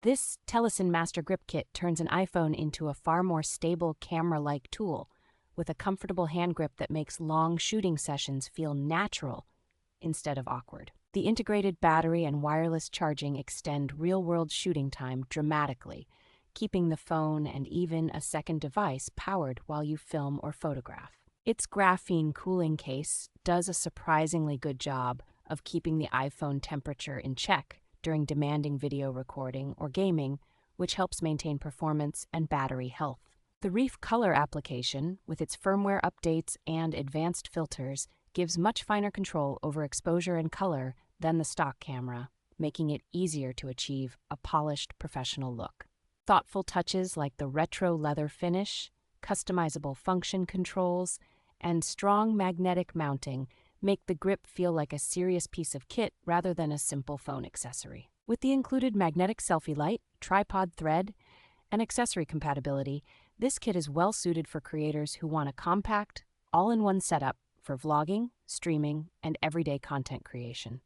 This TELESIN Master Grip Kit turns an iPhone into a far more stable camera-like tool with a comfortable hand grip that makes long shooting sessions feel natural instead of awkward. The integrated battery and wireless charging extend real-world shooting time dramatically, keeping the phone and even a second device powered while you film or photograph. Its graphene cooling case does a surprisingly good job of keeping the iPhone temperature in check during demanding video recording or gaming, which helps maintain performance and battery health. The Reef Color application, with its firmware updates and advanced filters, gives much finer control over exposure and color than the stock camera, making it easier to achieve a polished professional look. Thoughtful touches like the retro leather finish, customizable function controls, and strong magnetic mounting make the grip feel like a serious piece of kit rather than a simple phone accessory. With the included magnetic selfie light, tripod thread, and accessory compatibility, this kit is well suited for creators who want a compact, all-in-one setup for vlogging, streaming, and everyday content creation.